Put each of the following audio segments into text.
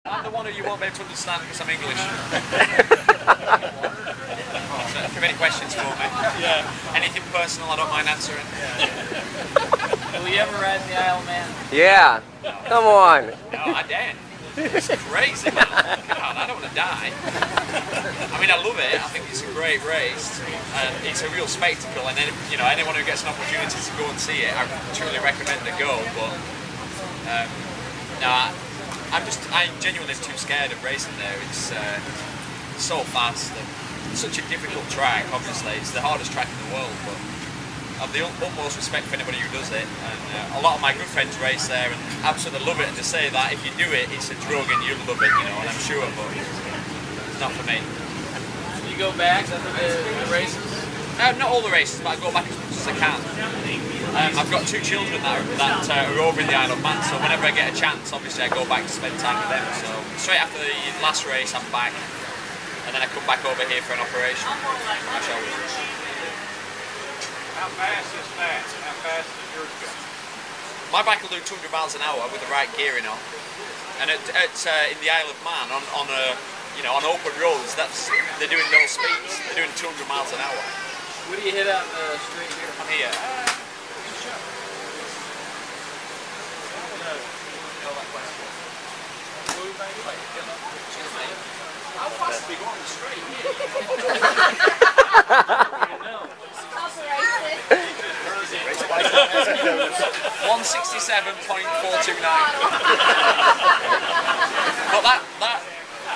I'm the one who you won't be able to understand because I'm English. So if you have any questions for me, anything personal, I don't mind answering. Will you ever ride the Isle of Man? Yeah. Come on. No, I daren't. It's crazy, man. God, I don't want to die. I mean, I love it. I think it's a great race, and it's a real spectacle. And you know, anyone who gets an opportunity to go and see it, I truly recommend they go. But no, I'm genuinely too scared of racing there. It's so fast and such a difficult track. Obviously, it's the hardest track in the world, but I've the utmost respect for anybody who does it, and a lot of my good friends race there and absolutely love it, and they say that if you do it, it's a drug and you'll love it, you know, and I'm sure, but it's not for me. You go back to the races? Not all the races, but I go back as much as I can. I've got two children that are over in the Isle of Man, so whenever I get a chance, obviously I go back to spend time with them. So straight after the last race, I'm back, and then I come back over here for an operation. How fast is that? How fast does yours go? My bike will do 200 miles an hour with the right gearing on, and in the Isle of Man on open roads, they're doing those speeds. They're doing 200 miles an hour. What do you hit out in the street here? I'm here. How fast do we go on the straight here? 167.429. But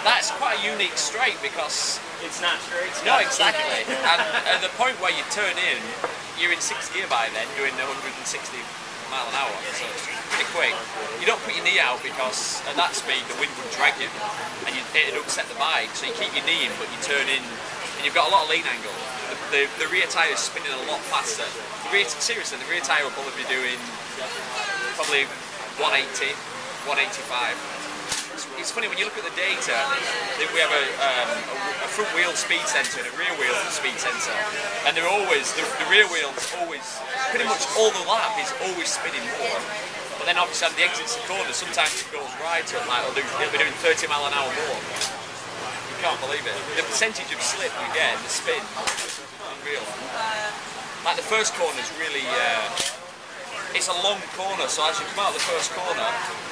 that's quite a unique straight because it's not straight. No, exactly. And at the point where you turn in, you're in 6th gear by then, doing 160 mile an hour, so it's pretty quick. You don't put your knee out because at that speed the wind would drag you and it'd upset the bike, so you keep your knee in but you turn in and you've got a lot of lean angle. The rear tyre is spinning a lot faster. Seriously, the rear tyre will probably be doing probably 180, 185. It's funny when you look at the data, we have a front wheel speed sensor and a rear wheel speed sensor, and they're always, the rear wheel's always, pretty much all the lap is always spinning more. But then obviously on the exits and corners, sometimes it goes right up, like it'll be doing 30 mile an hour more. You can't believe it. The percentage of slip you get and the spin, unreal. Like the first corner is really, it's a long corner, so as you come out of the first corner,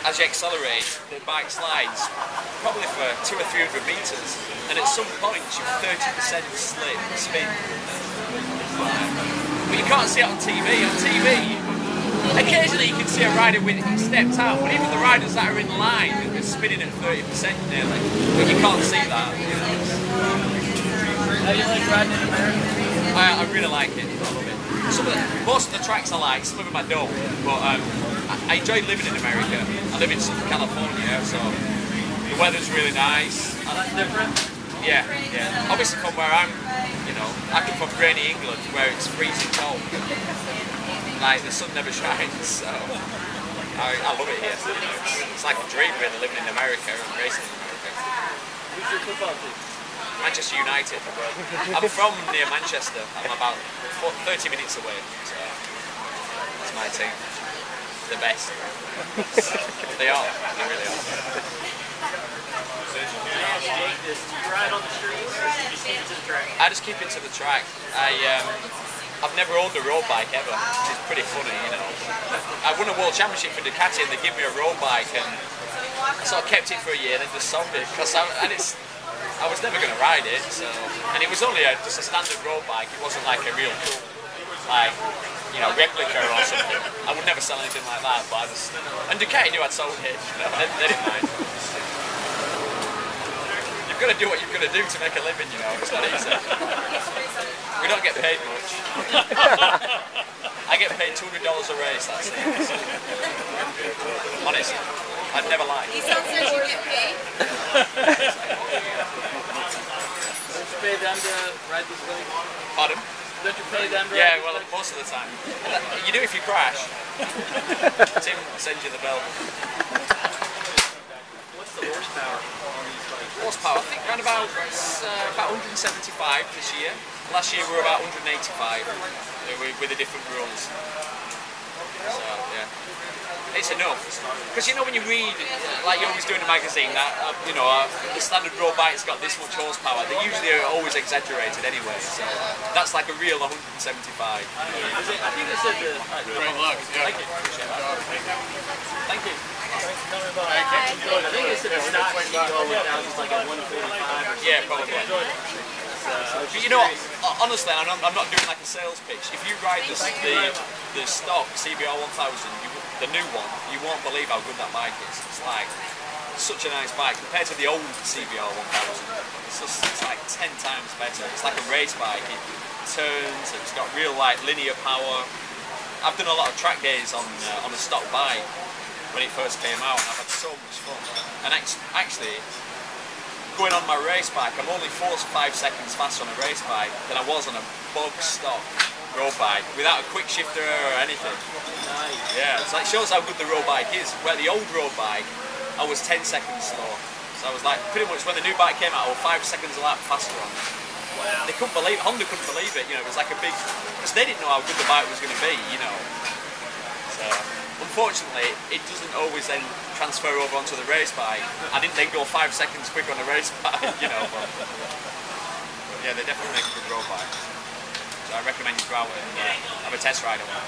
as you accelerate, the bike slides probably for 200 or 300 meters, and at some points you've 30% spin. But you can't see it on TV. On TV, occasionally you can see a rider with stepped out, but even the riders that are in line are spinning at 30% nearly. But you can't see that. You know. How do you like riding in America? I really like it. I love it. Most of the tracks I like, some of them I don't, but I enjoy living in America. I live in Southern California, so the weather's really nice. That's different? Yeah. Obviously from where I'm, I come from rainy England where it's freezing cold. Like the sun never shines, so I love it here. It's like a dream really living in America and racing in America. Who's your football team? Manchester United. I'm from near Manchester. I'm about 30 minutes away, so that's my team. The best. They are. They really are. Do you ride on the streets or do you just keep it to the track? I just keep it to the track. I've never owned a road bike ever, which is pretty funny, I won a world championship for Ducati and they gave me a road bike and I sort of kept it for a year and then just sold it because I was never going to ride it, so, and it was only just a standard road bike. It wasn't like a real cool, replica or something. I would never sell anything like that, but and Ducati knew I'd sold it. They didn't mind. You've got to do what you've got to do to make a living, it's not easy. We don't get paid much. I get paid $200 a race, that's it. Honest, I'd never lie. He says you get paid. Don't you pay them to ride this bike? Pardon? Don't you pay them to ride Yeah, well, most of the time. You do if you crash. Tim sends you the bill. What's the horsepower on these bikes? Horsepower, I think around about 175 this year. Last year we were about 185 with the different rules. So, yeah. it's enough. Because you know when you read, like you always do in a magazine, that the standard road bike's got this much horsepower. They usually are always exaggerated anyway. So that's like a real 175. I think they said the. Great luck. Yeah. Thank you. Thank you. I think they said the stock CBR 1000 is like a 145 or something. Yeah, probably. But you know, honestly, I'm not doing like a sales pitch. If you ride the stock CBR 1000, the new one, you won't believe how good that bike is. It's like such a nice bike compared to the old CBR 1000. It's like 10 times better. It's like a race bike. It turns. It's got real like linear power. I've done a lot of track days on a stock bike when it first came out, and I've had so much fun. And actually, going on my race bike, I'm only 4 to 5 seconds faster on a race bike than I was on a bog stock road bike without a quick shifter or anything. Nice. Yeah, so it shows how good the road bike is. Where the old road bike, I was 10 seconds slow. So I was like, pretty much when the new bike came out, I was 5 seconds a lap faster on it. Wow. They couldn't believe it. Honda couldn't believe it. You know, it was like a big, because they didn't know how good the bike was going to be. You know. So unfortunately, it doesn't always then transfer over onto the race bike. I didn't then go 5 seconds quicker on the race bike. You know. But yeah, they definitely make a good road bike. So I recommend you go out and have a test ride on one.